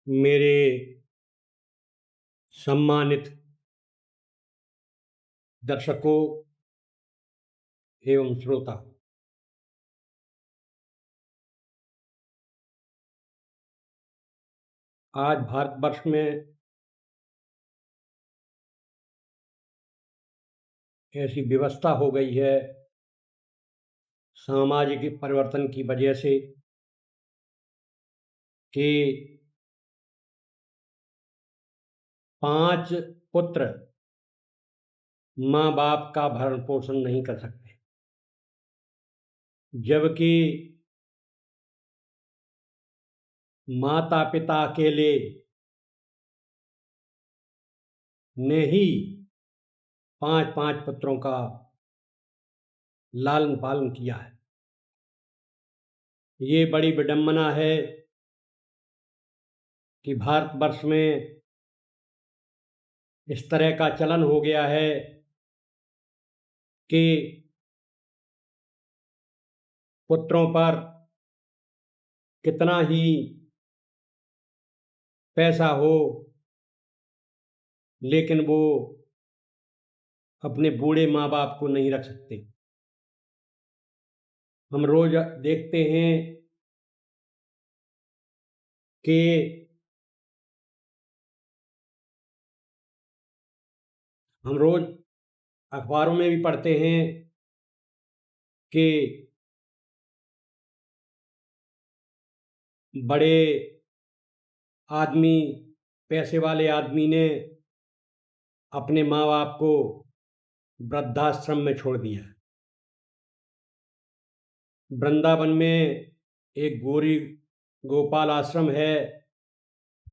मेरे सम्मानित दर्शकों एवं श्रोता, आज भारतवर्ष में ऐसी व्यवस्था हो गई है सामाजिक परिवर्तन की वजह से कि 5 पुत्र माँ-बाप का भरण-पोषण नहीं कर सकते। जबकि माता-पिता अकेले ने ही 5-5 पुत्रों का लालन-पालन किया है। ये बड़ी विडंबना है कि भारतवर्ष में इस तरह का चलन हो गया है कि पुत्रों पर कितना ही पैसा हो, लेकिन वो अपने बूढ़े माँ-बाप को नहीं रख सकते। हम रोज़ देखते हैं कि हम रोज़ अखबारों में भी पढ़ते हैं कि बड़े आदमी, पैसे वाले आदमी ने अपने माँ-बाप को वृद्धाश्रम में छोड़ दिया। वृंदावन में एक गौरी गोपाल आश्रम है,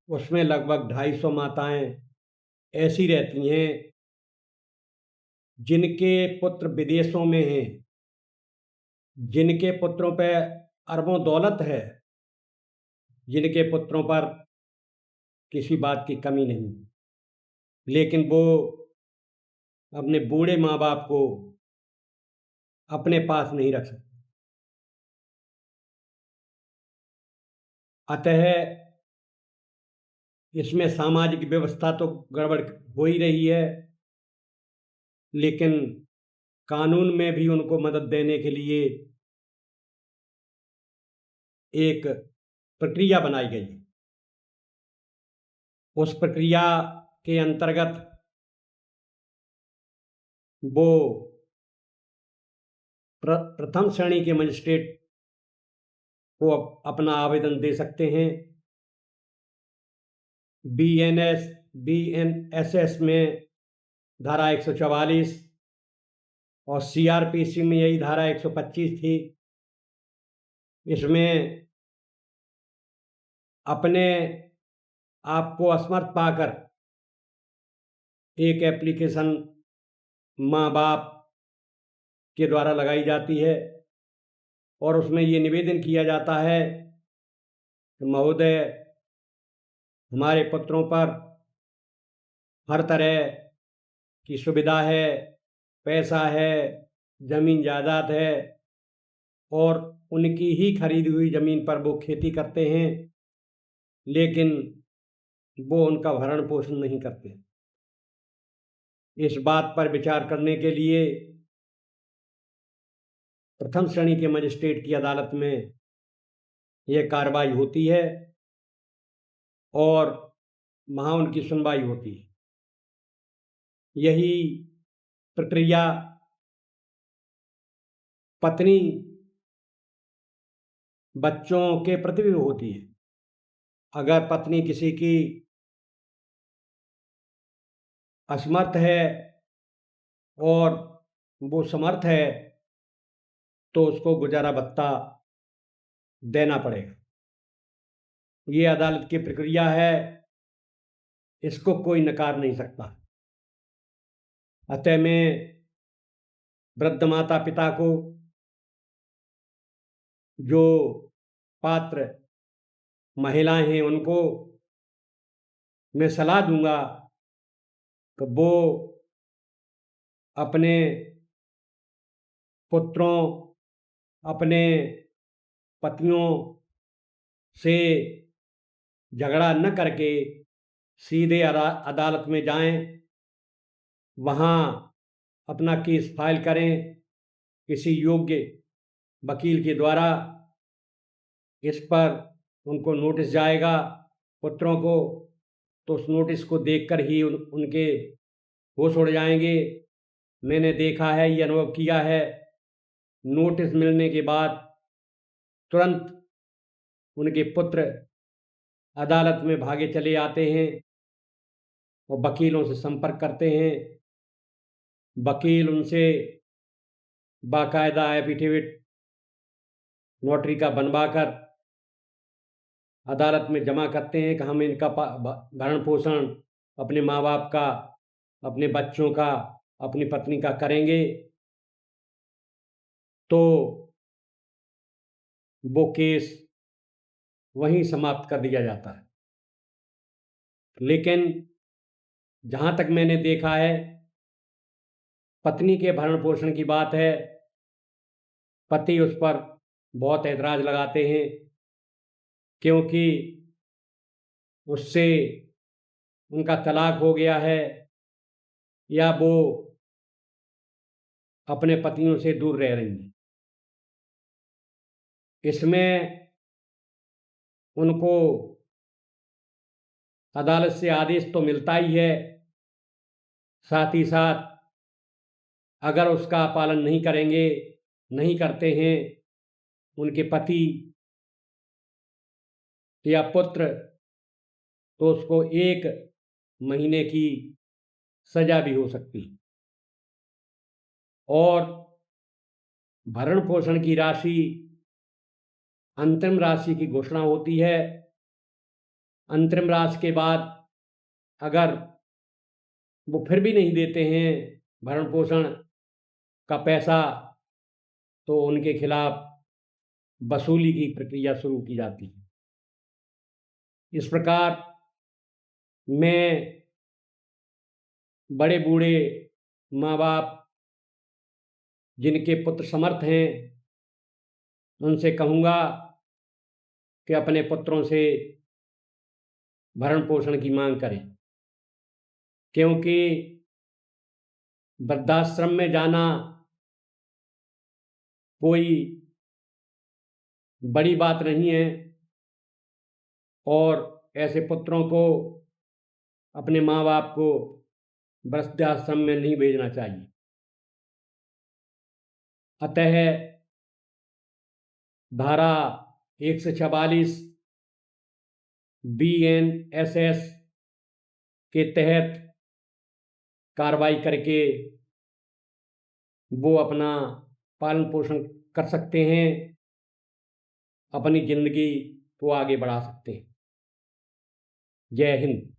उसमें लगभग 250 माताएँ ऐसी रहती हैं, जिनके पुत्र विदेशों में हैं, जिनके पुत्रों पे अरबों दौलत है, जिनके पुत्रों पर किसी बात की कमी नहीं, लेकिन वो अपने बूढ़े माँ-बाप को अपने पास नहीं रख सकते। अतः इसमें सामाजिक व्यवस्था तो गड़बड़ हो ही रही है, लेकिन कानून में भी उनको मदद देने के लिए एक प्रक्रिया बनाई गई है। उस प्रक्रिया के अंतर्गत वो प्रथम श्रेणी के मजिस्ट्रेट को अपना आवेदन दे सकते हैं। बीएनएसएस में धारा 144 और सीआरपीसी में यही धारा 125 थी। इसमें अपने आप को असमर्थ पाकर एक एप्लीकेशन माँ-बाप के द्वारा लगाई जाती है और उसमें ये निवेदन किया जाता है कि महोदय, हमारे पुत्रों पर हर तरह की सुविधा है, पैसा है, ज़मीन जायदाद है और उनकी ही खरीदी हुई ज़मीन पर वो खेती करते हैं, लेकिन वो उनका भरण-पोषण नहीं करते। इस बात पर विचार करने के लिए प्रथम श्रेणी के मजिस्ट्रेट की अदालत में यह कार्रवाई होती है और वहाँ उनकी सुनवाई होती है। यही प्रक्रिया पत्नी बच्चों के प्रति भी होती है। अगर पत्नी किसी की असमर्थ है और वो समर्थ है, तो उसको गुजारा भत्ता देना पड़ेगा। ये अदालत की प्रक्रिया है, इसको कोई नकार नहीं सकता। अतः मैं वृद्ध माता-पिता को, जो पात्र महिलाएँ हैं, उनको मैं सलाह दूँगा कि वो अपने पुत्रों, अपने पतियों से झगड़ा न करके सीधे अदालत में जाएं, वहाँ अपना केस फाइल करें किसी योग्य वकील के द्वारा। इस पर उनको नोटिस जाएगा पुत्रों को, तो उस नोटिस को देखकर ही उनके होश उड़ जाएंगे। मैंने देखा है, ये अनुभव किया है। नोटिस मिलने के बाद तुरंत उनके पुत्र अदालत में भागे चले आते हैं और वकीलों से संपर्क करते हैं। वकील उनसे बाकायदा एफिडेविट नोटरी का बनवाकर अदालत में जमा करते हैं कि हम इनका भरण पोषण अपने माँ बाप का, अपने बच्चों का, अपनी पत्नी का करेंगे। तो वो केस वहीं समाप्त कर दिया जाता है। लेकिन जहाँ तक मैंने देखा है, पत्नी के भरण पोषण की बात है, पति उस पर बहुत ऐतराज़ लगाते हैं, क्योंकि उससे उनका तलाक हो गया है या वो अपने पतियों से दूर रह रही हैं। इसमें उनको अदालत से आदेश तो मिलता ही है, साथ ही साथ अगर उसका पालन नहीं करेंगे, नहीं करते हैं उनके पति या पुत्र, तो उसको 1 महीने की सज़ा भी हो सकती है। और भरण पोषण की राशि, अंतरिम राशि की घोषणा होती है। अंतरिम राशि के बाद अगर वो फिर भी नहीं देते हैं भरण पोषण का पैसा, तो उनके खिलाफ वसूली की प्रक्रिया शुरू की जाती है। इस प्रकार मैं बड़े बूढ़े माँ बाप जिनके पुत्र समर्थ हैं, उनसे कहूँगा कि अपने पुत्रों से भरण पोषण की मांग करें, क्योंकि वृद्धाश्रम में जाना कोई बड़ी बात नहीं है और ऐसे पुत्रों को, अपने माँ बाप को वृद्धाश्रम में नहीं भेजना चाहिए। अतः धारा 144 BNSS के तहत कार्रवाई करके वो अपना पालन पोषण कर सकते हैं, अपनी ज़िंदगी को आगे बढ़ा सकते हैं। जय हिंद।